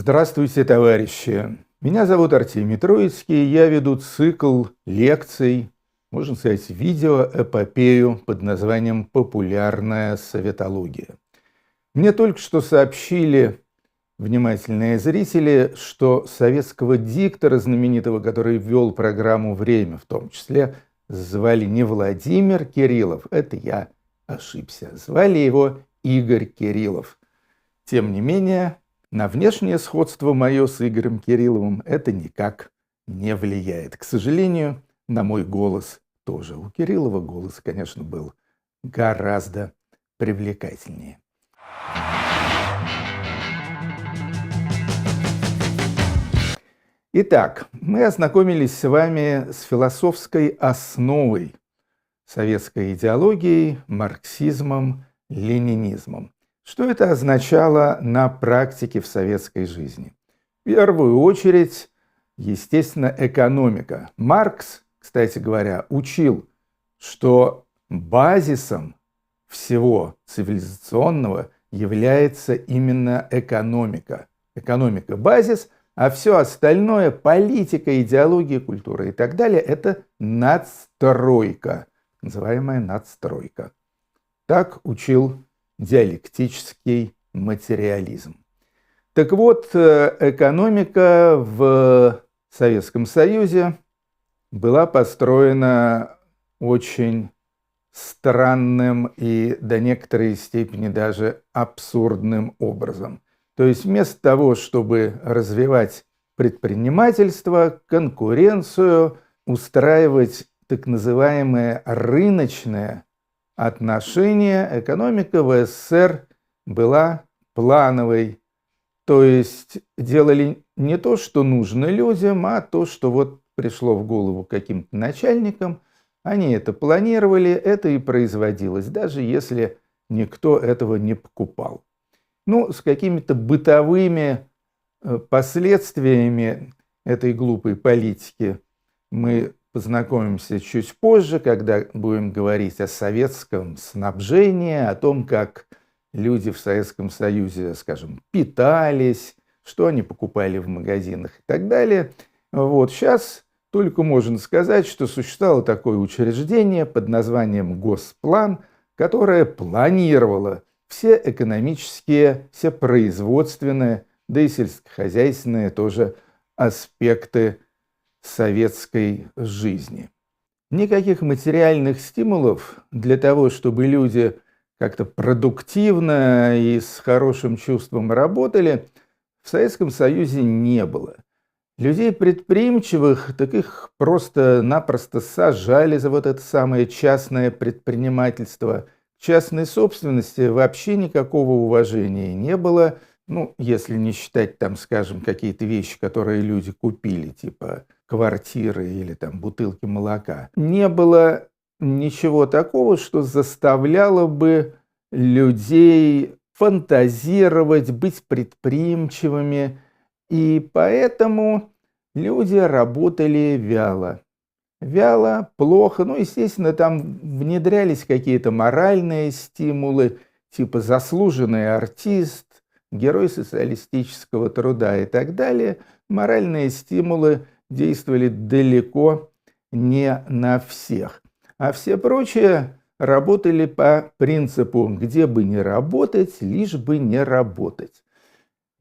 Здравствуйте, товарищи! Меня зовут Артемий Троицкий, я веду цикл лекций, можно сказать, видеоэпопею под названием «Популярная советология». Мне только что сообщили внимательные зрители, что советского диктора знаменитого, который вел программу «Время», в том числе, звали не Владимир Кириллов, это я ошибся, звали его Игорь Кириллов. Тем не менее, на внешнее сходство мое с Игорем Кирилловым это никак не влияет. К сожалению, на мой голос тоже. У Кириллова голос, конечно, был гораздо привлекательнее. Итак, мы ознакомились с вами с философской основой советской идеологии, марксизмом, ленинизмом. Что это означало на практике в советской жизни? В первую очередь, естественно, экономика. Маркс, кстати говоря, учил, что базисом всего цивилизационного является именно экономика. Экономика – базис, а все остальное – политика, идеология, культура и так далее – это надстройка, называемая надстройка. Так учил диалектический материализм. Так вот, экономика в Советском Союзе была построена очень странным и до некоторой степени даже абсурдным образом. То есть вместо того, чтобы развивать предпринимательство, конкуренцию, устраивать так называемое рыночное отношение, экономика в СССР была плановой. То есть делали не то, что нужно людям, а то, что вот пришло в голову каким-то начальникам. Они это планировали, это и производилось, даже если никто этого не покупал. Ну, с какими-то бытовыми последствиями этой глупой политики мы познакомимся чуть позже, когда будем говорить о советском снабжении, о том, как люди в Советском Союзе, скажем, питались, что они покупали в магазинах и так далее. Вот сейчас только можно сказать, что существовало такое учреждение под названием Госплан, которое планировало все экономические, все производственные, да и сельскохозяйственные тоже аспекты советской жизни. Никаких материальных стимулов для того, чтобы люди как-то продуктивно и с хорошим чувством работали, в Советском Союзе не было. Людей предприимчивых, так их просто-напросто сажали за вот это самое частное предпринимательство. К частной собственности вообще никакого уважения не было. Ну, если не считать там, скажем, какие-то вещи, которые люди купили, типа квартиры или там бутылки молока. Не было ничего такого, что заставляло бы людей фантазировать, быть предприимчивыми. И поэтому люди работали вяло. Вяло, плохо. Ну, естественно, там внедрялись какие-то моральные стимулы, типа заслуженный артист, герой социалистического труда и так далее. Моральные стимулы действовали далеко не на всех. А все прочие работали по принципу «где бы не работать, лишь бы не работать».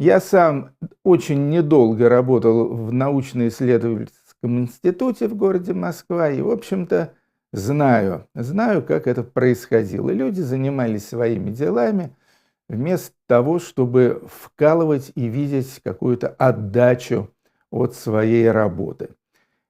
Я сам очень недолго работал в научно-исследовательском институте в городе Москва и, в общем-то, знаю, как это происходило. Люди занимались своими делами вместо того, чтобы вкалывать и видеть какую-то отдачу от своей работы.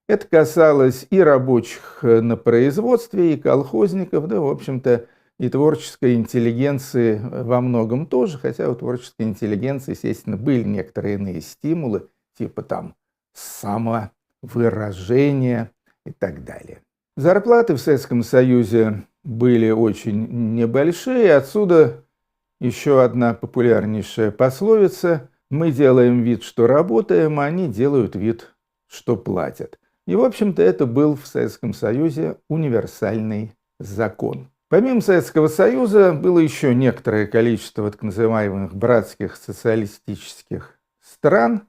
Это касалось и рабочих на производстве, и колхозников, да, в общем-то, и творческой интеллигенции во многом тоже, хотя у творческой интеллигенции, естественно, были некоторые иные стимулы, типа там самовыражения и так далее. Зарплаты в Советском Союзе были очень небольшие, отсюда еще одна популярнейшая пословица: «Мы делаем вид, что работаем, а они делают вид, что платят». И, в общем-то, это был в Советском Союзе универсальный закон. Помимо Советского Союза было еще некоторое количество так называемых братских социалистических стран,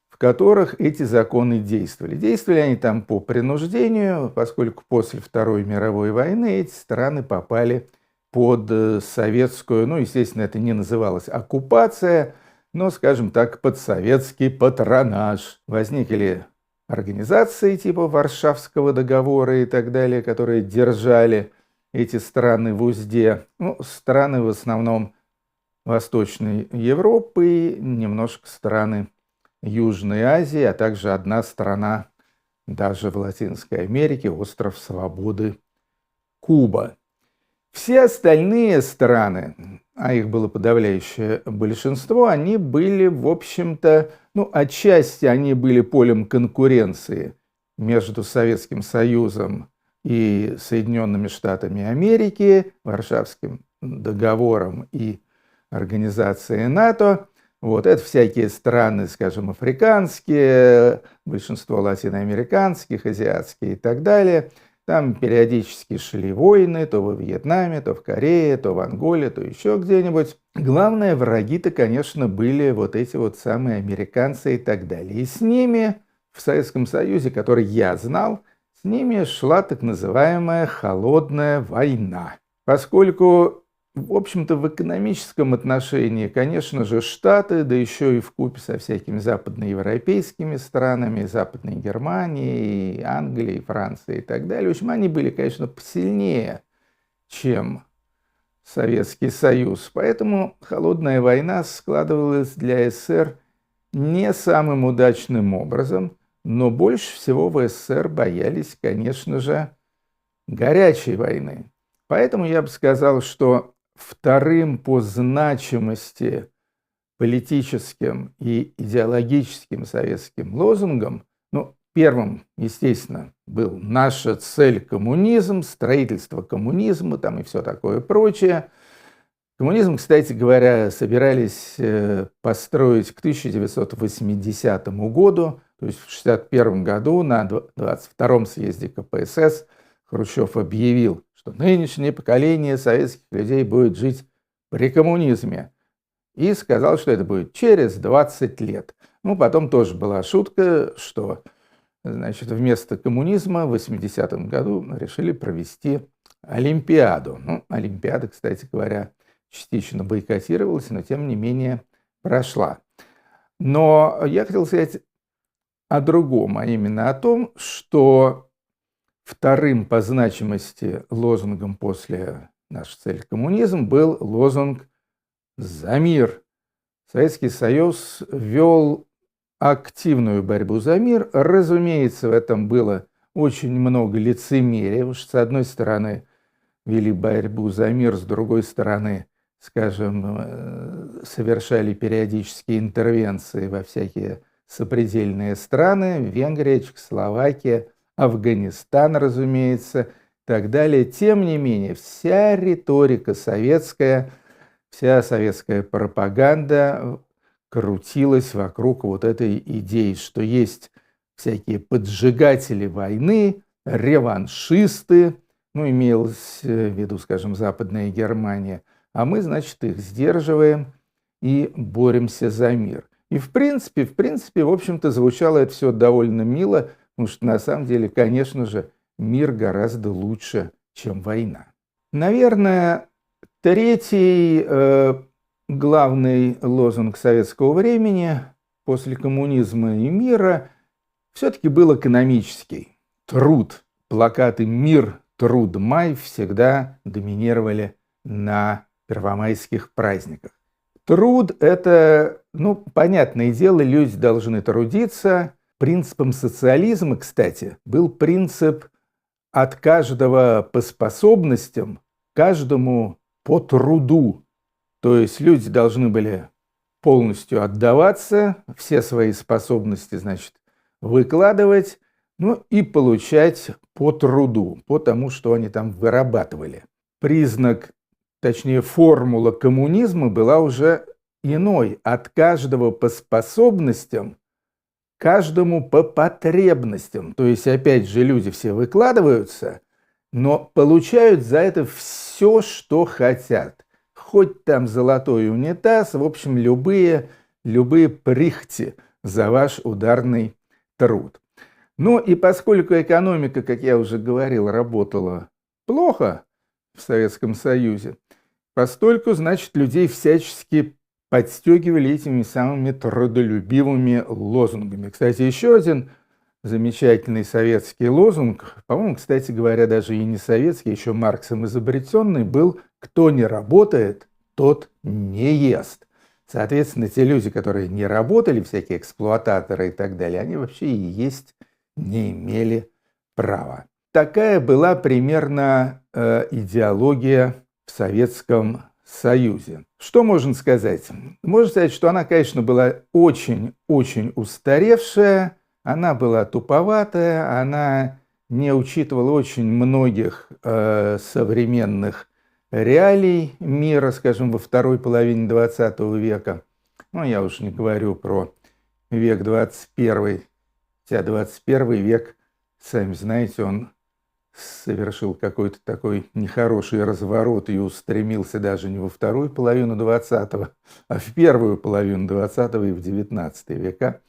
в которых эти законы действовали. Действовали они там по принуждению, поскольку после Второй мировой войны эти страны попали под советскую, ну, естественно, это не называлось оккупация, но, скажем так, под советский патронаж. Возникли организации типа Варшавского договора и так далее, которые держали эти страны в узде. Ну, страны в основном Восточной Европы, немножко страны Южной Азии, а также одна страна даже в Латинской Америке, остров Свободы Куба. Все остальные страны, а их было подавляющее большинство, они были, в общем-то, ну, отчасти они были полем конкуренции между Советским Союзом и Соединенными Штатами Америки, Варшавским договором и Организацией НАТО. Вот, это всякие страны, скажем, африканские, большинство латиноамериканских, азиатские и так далее. Там периодически шли войны, то во Вьетнаме, то в Корее, то в Анголе, то еще где-нибудь. Главные враги-то, конечно, были вот эти вот самые американцы и так далее. И с ними в Советском Союзе, который я знал, с ними шла так называемая холодная война. Поскольку, в общем-то, в экономическом отношении, конечно же, Штаты, да еще и вкупе со всякими западноевропейскими странами, Западной Германией, Англией, Францией и так далее, в общем, они были, конечно, посильнее, чем Советский Союз. Поэтому холодная война складывалась для СССР не самым удачным образом, но больше всего в СССР боялись, конечно же, горячей войны. Поэтому я бы сказал, что вторым по значимости политическим и идеологическим советским лозунгом, ну, первым, естественно, был «Наша цель – коммунизм», строительство коммунизма там и все такое прочее. Коммунизм, кстати говоря, собирались построить к 1980 году, то есть в 1961 году на 22-м съезде КПСС Хрущев объявил, что нынешнее поколение советских людей будет жить при коммунизме. И сказал, что это будет через 20 лет. Ну, потом тоже была шутка, что, значит, вместо коммунизма в 80-м году решили провести Олимпиаду. Ну, Олимпиада, кстати говоря, частично бойкотировалась, но тем не менее прошла. Но я хотел сказать о другом, а именно о том, что вторым по значимости лозунгом после «Наша цель – коммунизм» был лозунг «За мир». Советский Союз вел активную борьбу за мир. Разумеется, в этом было очень много лицемерия. Уж с одной стороны вели борьбу за мир, с другой стороны, скажем, совершали периодические интервенции во всякие сопредельные страны, Венгрия, Чехословакия, Афганистан, разумеется, и так далее. Тем не менее, вся риторика советская, вся советская пропаганда крутилась вокруг вот этой идеи, что есть всякие поджигатели войны, реваншисты, ну, имелось в виду, скажем, Западная Германия, а мы, значит, их сдерживаем и боремся за мир. И в принципе, в общем-то, звучало это все довольно мило, потому что на самом деле, конечно же, мир гораздо лучше, чем война. Наверное, третий главный лозунг советского времени после коммунизма и мира все-таки был экономический. Труд. Плакаты «Мир, труд, май» всегда доминировали на первомайских праздниках. Труд – это, ну, понятное дело, люди должны трудиться. Принципом социализма, кстати, был принцип от каждого по способностям, каждому по труду. То есть люди должны были полностью отдаваться, все свои способности, значит, выкладывать, ну и получать по труду, по тому, что они там вырабатывали. Признак, точнее формула коммунизма была уже иной. От каждого по способностям, каждому по потребностям. То есть, опять же, люди все выкладываются, но получают за это все, что хотят. Хоть там золотой унитаз, в общем, любые любые прихоти за ваш ударный труд. Ну и поскольку экономика, как я уже говорил, работала плохо в Советском Союзе, постольку, значит, людей всячески подстегивали этими самыми трудолюбивыми лозунгами. Кстати, еще один замечательный советский лозунг, по-моему, кстати говоря, даже и не советский, еще Марксом изобретенный, был «Кто не работает, тот не ест». Соответственно, те люди, которые не работали, всякие эксплуататоры и так далее, они вообще и есть не имели права. Такая была примерно идеология в Советском Союзе. Что можно сказать? Можно сказать, что она, конечно, была очень-очень устаревшая, она была туповатая, она не учитывала очень многих современных реалий мира, скажем, во второй половине XX века. Ну, я уж не говорю про век 21, хотя 21 век, сами знаете, он совершил какой-то такой нехороший разворот и устремился даже не во вторую половину 20-го, а в первую половину 20-го и в 19 века.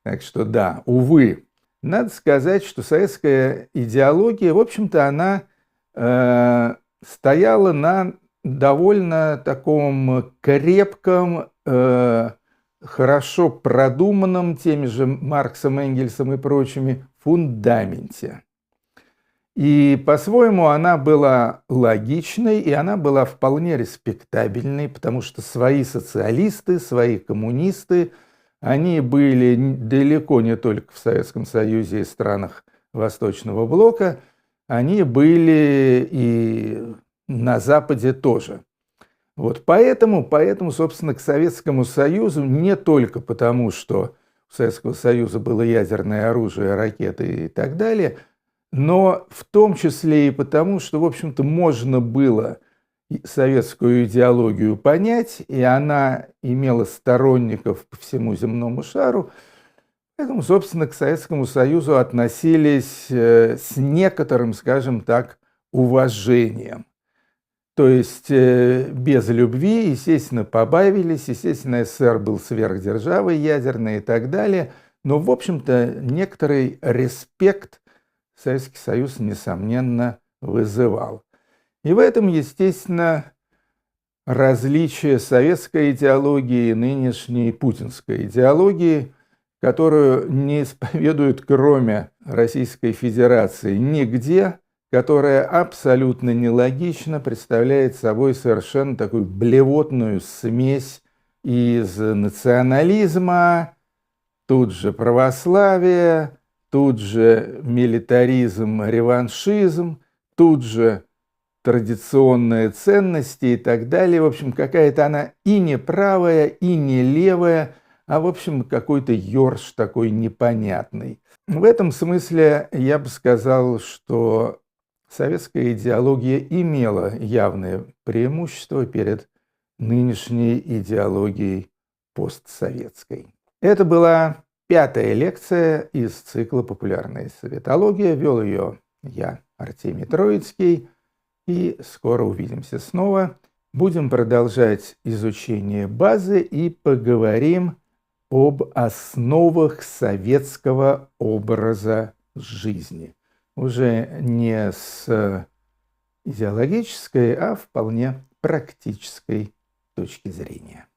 Так что да, увы, надо сказать, что советская идеология, в общем-то, она стояла на довольно таком крепком, хорошо продуманном теми же Марксом, Энгельсом и прочими фундаменте. И по-своему она была логичной, и она была вполне респектабельной, потому что свои социалисты, свои коммунисты, они были далеко не только в Советском Союзе и странах Восточного блока, они были и на Западе тоже. Вот поэтому, собственно, к Советскому Союзу не только потому, что у Советского Союза было ядерное оружие, ракеты и так далее, но в том числе и потому, что, в общем-то, можно было советскую идеологию понять, и она имела сторонников по всему земному шару. Поэтому, собственно, к Советскому Союзу относились с некоторым, скажем так, уважением. То есть без любви, естественно, побавились, естественно, СССР был сверхдержавой ядерной и так далее, но, в общем-то, некоторый респект Советский Союз, несомненно, вызывал. И в этом, естественно, различие советской идеологии и нынешней путинской идеологии, которую не исповедуют, кроме Российской Федерации, нигде, которая абсолютно нелогично представляет собой совершенно такую блевотную смесь из национализма, тут же православия, тут же милитаризм, реваншизм, тут же традиционные ценности и так далее. В общем, какая-то она и не правая, и не левая, а, в общем, какой-то ёрш такой непонятный. В этом смысле я бы сказал, что советская идеология имела явное преимущество перед нынешней идеологией постсоветской. Это была 5-я лекция из цикла «Популярная советология». Вел ее я, Артемий Троицкий. И скоро увидимся снова. Будем продолжать изучение базы и поговорим об основах советского образа жизни. Уже не с идеологической, а вполне практической точки зрения.